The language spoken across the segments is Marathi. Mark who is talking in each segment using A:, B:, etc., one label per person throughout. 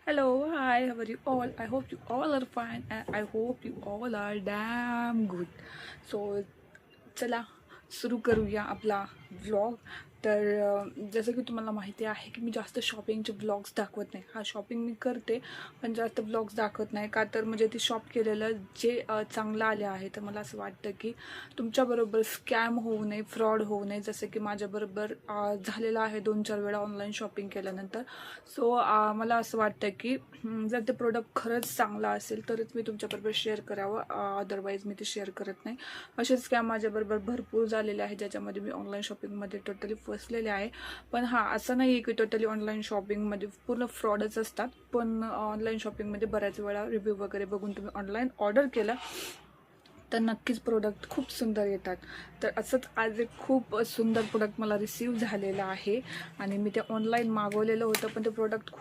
A: Hello, hi, how are you all? I hope you all are fine and I hope you all are damn good. So, चला सुरू करूया आपला व्लॉग. तर जसं की तुम्हाला माहिती आहे की मी जास्त शॉपिंगचे व्लॉग्स दाखवत नाही. हा शॉपिंग मी करते पण जास्त व्लॉग्स दाखवत नाही का तर म्हणजे ते शॉप केलेलं जे चांगलं आले आहे तर मला असं वाटतं की तुमच्याबरोबर स्कॅम होऊ नये, फ्रॉड होऊ नये. जसं की माझ्याबरोबर झालेलं आहे 2-4 वेळा ऑनलाईन शॉपिंग केल्यानंतर. सो मला असं वाटतं की जर ते प्रोडक्ट खरंच चांगला असेल तरच मी तुमच्याबरोबर शेअर करावं, अदरवाईज मी ते शेअर करत नाही. असेच स्कॅम माझ्याबरोबर भरपूर झालेले आहे ज्याच्यामध्ये मी ऑनलाईन शॉपिंगमध्ये टोटली फसलेले आहे. पण हां, असं नाही आहे की टोटली ऑनलाईन शॉपिंगमध्ये पूर्ण फ्रॉडच असतात. पण ऑनलाईन शॉपिंगमध्ये बऱ्याच वेळा रिव्ह्यू वगैरे बघून तुम्ही ऑनलाईन ऑर्डर केला तर नक्कीच प्रोडक्ट खूप सुंदर येतात. तर असंच आज एक खूप सुंदर प्रोडक्ट मला रिसीव झालेलं आहे आणि मी ते ऑनलाईन मागवलेलं होतं पण ते प्रोडक्ट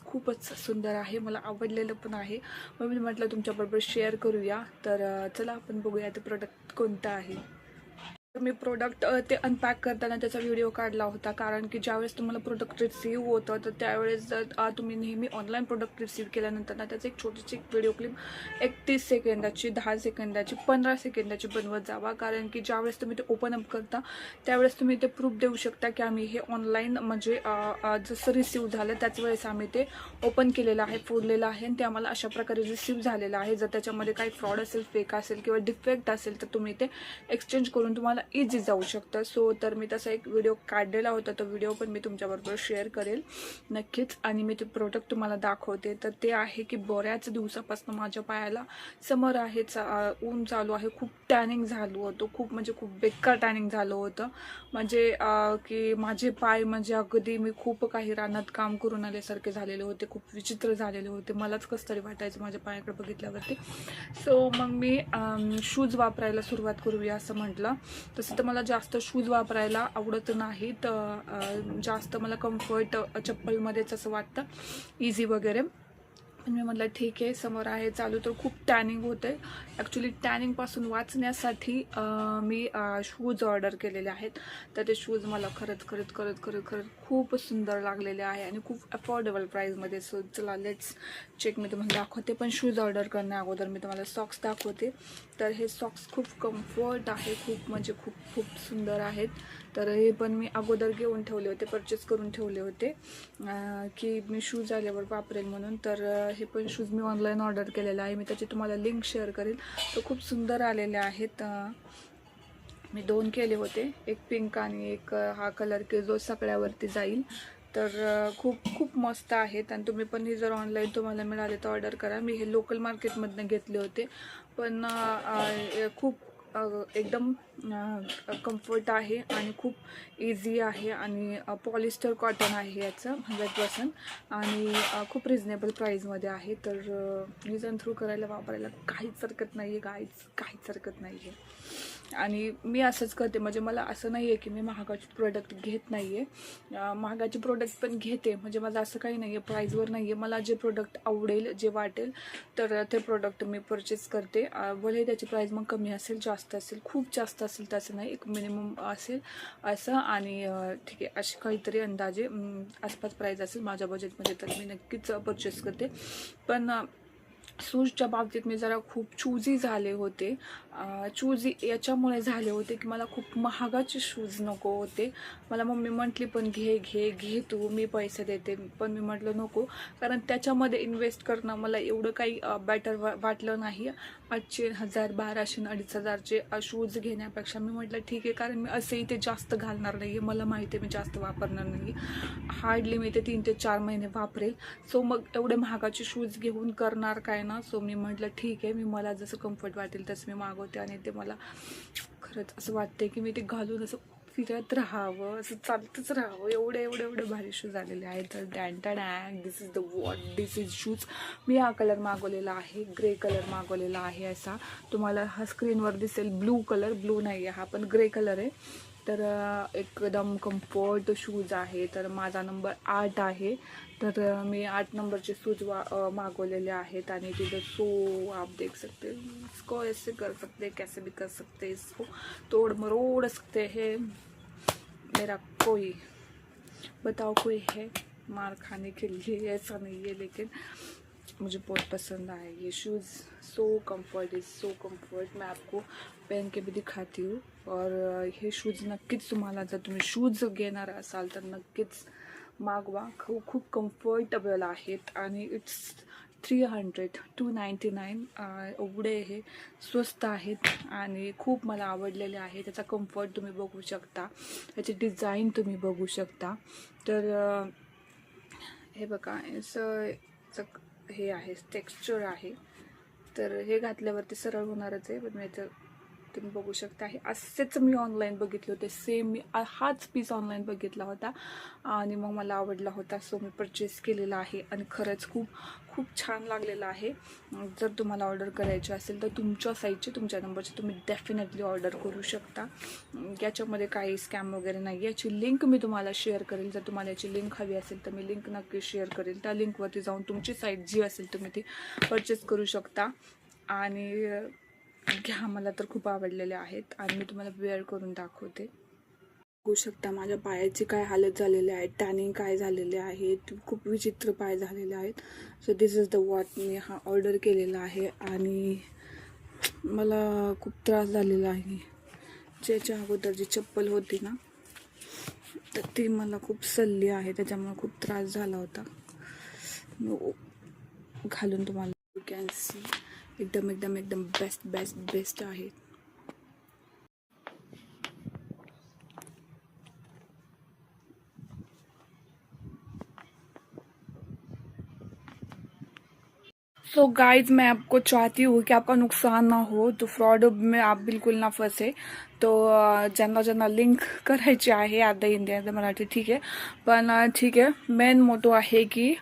A: खूपच सुंदर आहे. मला आवडलेलं पण आहे. मग मी म्हटलं तुमच्याबरोबर शेअर करूया. तर चला आपण बघूया ते प्रोडक्ट कोणतं आहे. मी प्रोडक्ट ते अनपॅक करताना त्याचा व्हिडिओ काढला होता कारण की ज्यावेळेस तुम्हाला प्रोडक्ट रिसीव होतं तर त्यावेळेस जर तुम्ही नेहमी ऑनलाईन प्रोडक्ट रिसीव केल्यानंतर ना त्याचं एक छोटीशी व्हिडिओ क्लिप 31 सेकंदाची, 10 सेकंदाची, 15 सेकंदाची बनवत जावा. कारण की ज्यावेळेस तुम्ही ते ओपन अप करता त्यावेळेस तुम्ही ते प्रूफ देऊ शकता की आम्ही हे ऑनलाईन म्हणजे जसं रिसीव झालं त्याच वेळेस आम्ही ते ओपन केलेलं आहे, फोडलेलं आहे आणि ते आम्हाला अशा प्रकारे रिसीव झालेलं आहे. जर त्याच्यामध्ये काही फ्रॉड असेल, फेक असेल किंवा डिफेक्ट असेल तर तुम्ही ते एक्सचेंज करून तुम्हाला इझी जाऊ शकतं. सो तर मी तसा एक व्हिडिओ काढलेला होता. तो व्हिडिओ पण मी तुमच्याबरोबर शेअर करेल नक्कीच. आणि मी ते प्रोडक्ट तुम्हाला दाखवते. तर ते आहे की बऱ्याच दिवसापासून माझ्या पायाला समर आहे, ऊन चालू आहे, खूप टॅनिंग झालं होतं, खूप बेकार टॅनिंग झालं होतं. म्हणजे की माझे पाय म्हणजे अगदी मी खूप काही रानात काम करून आल्यासारखे झालेले होते, खूप विचित्र झालेले होते. मलाच कसं तरी वाटायचं माझ्या पायाकडे बघितल्यावरती. सो मग मी शूज वापरायला सुरुवात करूया असं म्हटलं. तसं तर मला जास्त शूज वापरायला आवडत नाहीत. जास्त मला कम्फर्ट चप्पलमध्येच असं वाटतं, इझी वगैरे. पण मी म्हटलं ठीक आहे, समोर आहे चालू तर खूप टॅनिंग होते. ॲक्च्युली टॅनिंगपासून वाचण्यासाठी मी शूज ऑर्डर केलेले आहेत. तर ते शूज मला खरंच खूप सुंदर लागलेले आहे आणि खूप अफोर्डेबल प्राईजमध्ये. सो चला लेट्स चेक. मी तुम्हाला दाखवते पण शूज ऑर्डर करण्या अगोदर मी तुम्हाला सॉक्स दाखवते. तर हे सॉक्स खूप कम्फर्ट आहे, खूप सुंदर आहेत. तर हे पण मी अगोदर घेऊन ठेवले होते, परचेस करून ठेवले होते की मी शूज आल्यावर वापरेल म्हणून. तर हे पण शूज मी ऑनलाईन ऑर्डर केलेलं आहे. मी त्याची तुम्हाला लिंक शेअर करेल. तर खूप सुंदर आलेले आहेत. मी 2 केले होते, एक पिंक आणि एक हा कलर की जो सगळ्यावरती जाईल. तर खूप मस्त आहेत आणि तुम्ही पण हे जर ऑनलाईन तुम्हाला मिळाले तर ऑर्डर करा. मी हे लोकल मार्केटमधनं घेतले होते पण खूप एकदम कम्फर्ट आहे आणि खूप इझी आहे आणि पॉलिस्टर कॉटन आहे याचं 100% आणि खूप रिजनेबल प्राईजमध्ये आहे. तर यूज अँड थ्रू करायला, वापरायला काहीच हरकत नाही आहे, काहीच हरकत नाही आहे. आणि मी असंच करते, म्हणजे मला असं नाही आहे की मी महागाचे प्रोडक्ट घेत नाही आहे. महागाचे प्रोडक्ट पण घेते, म्हणजे माझं असं काही नाही आहे, प्राईजवर नाही आहे. मला जे प्रोडक्ट आवडेल, जे वाटेल तर ते प्रोडक्ट मी परचेस करते. भले त्याची प्राईज मग कमी असेल, जास्त असेल, खूप जास्त असेल तसं नाही, एक मिनिमम असेल असं. आणि ठीक आहे, अशी काहीतरी अंदाजे आसपास प्राईज असेल माझ्या बजेटमध्ये तर मी नक्कीच परचेस करते. पण शूजच्या बाबतीत मी जरा खूप चूजी झाले होते. चूजी याच्यामुळे झाले होते की मला खूप महागाचे शूज नको होते. मला मम्मी म्हटली पण घे तू, मी पैसे देते. पण मी म्हटलं नको, कारण त्याच्यामध्ये इन्व्हेस्ट करणं मला एवढं काही बेटर वाटलं नाही. 800, 1000, 1200, 2500चे शूज घेण्यापेक्षा मी म्हटलं ठीक आहे, कारण मी असेही ते जास्त घालणार नाही आहे. मला माहिती आहे मी जास्त वापरणार नाही, हार्डली मी ते 3 ते 4 महिने वापरेल. सो मग एवढे महागाचे शूज घेऊन करणार काय ना. सो मी म्हटलं ठीक आहे, मी मला जसं कम्फर्ट वाटेल तसं मी मागवते. आणि ते मला खरंच असं वाटते की मी ते घालून असं फिरत राहावं, असं चालतच राहावं. एवढे भारी शूज आलेले आहेत. तर then this is the this is shoes. मी हा कलर मागवलेला आहे, ग्रे कलर मागवलेला आहे. असा तुम्हाला हा स्क्रीनवर दिसेल, ब्लू कलर, ब्लू नाही आहे हा, पण ग्रे कलर आहे. तर एकदम कम्फर्ट शूज आहे. तर माझा नंबर 8 आहे. तर मी 8 नंबरचे शूज मागवलेले आहेत. आणि तिथं सो आप देख सकते हो, इसको ऐसे कर सकते, कैसे भी कर सकते, इसको तोड़ मरोड़ सकते हैं. मेरा कोई बताओ कोई है, मार खाने के लिए ऐसा नहीं है, लेकिन मुझे बहुत पसंद आए ये shoes. So comfort is so comfort. मैं आपको पहन के भी दिखाती हूँ। और हे शूज नक्कीच तुम्हाला, जर तुम्ही शूज घेणार असाल तर नक्कीच मागवा. खूप कम्फर्टेबल आहेत आणि इट्स 299 एवढे हे स्वस्त आहेत आणि खूप मला आवडलेले आहे. त्याचा कम्फर्ट तुम्ही बघू शकता, त्याची डिझाईन तुम्ही बघू शकता. तर हे बघा, हे आहे टेक्स्चर आहे. तर हे घातल्यावरती सरळ होणारच आहे, पण याचं तुम्ही बघू शकता. हे असेच मी ऑनलाईन बघितले होते, सेम मी हाच पीस ऑनलाईन बघितला होता आणि मग मला आवडला होता. सो मी परचेस केलेला आहे आणि खरंच खूप छान लागलेलं आहे. जर तुम्हाला ऑर्डर करायची असेल तर तुमच्या साईजची, तुमच्या नंबरची तुम्ही डेफिनेटली ऑर्डर करू शकता. याच्यामध्ये काही स्कॅम वगैरे नाही. याची लिंक मी तुम्हाला शेअर करेल. जर तुम्हाला याची लिंक हवी असेल तर मी लिंक नक्की शेअर करेल. त्या लिंकवरती जाऊन तुमची साईज जी असेल तुम्ही ती परचेस करू शकता. आणि घ्या, मला तर खूप आवडलेले आहेत आणि मी तुम्हाला वेअर करून दाखवते. बघू शकता माझ्या पायाची काय हालत झालेली आहे, टॅनिंग काय झालेले आहेत, खूप विचित्र पाय झालेले आहेत. So this is the what मी हा ऑर्डर केलेला आहे आणि मला खूप त्रास झालेला आहे. ज्याच्या अगोदर जी चप्पल होती ना, तर ती मला खूप सल्ली आहे, त्याच्यामुळे खूप त्रास झाला होता. घालून तुम्हाला यू कॅन सी एकदम बेस्ट आहे. सो गाइज, मैं आपको चाहती हूँ कि आपका नुकसान ना हो, तो फ्रॉड में आप बिल्कुल ना फंसे. तो ज्यांना लिंक करायची आहे आता हिंदी आता मराठी ठीक आहे, पण ठीक आहे, मेन मोटो आहे की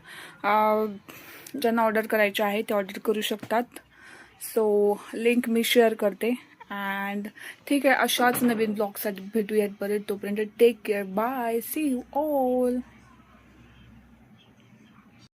A: ज्यांना ऑर्डर करायचे आहे ते ऑर्डर करू शकतात. सो लिंक मी शेअर करते. अँड ठीक आहे, अशाच नवीन ब्लॉगसाठी भेटूयात बरे. तोपर्यंत take care, bye, see you all.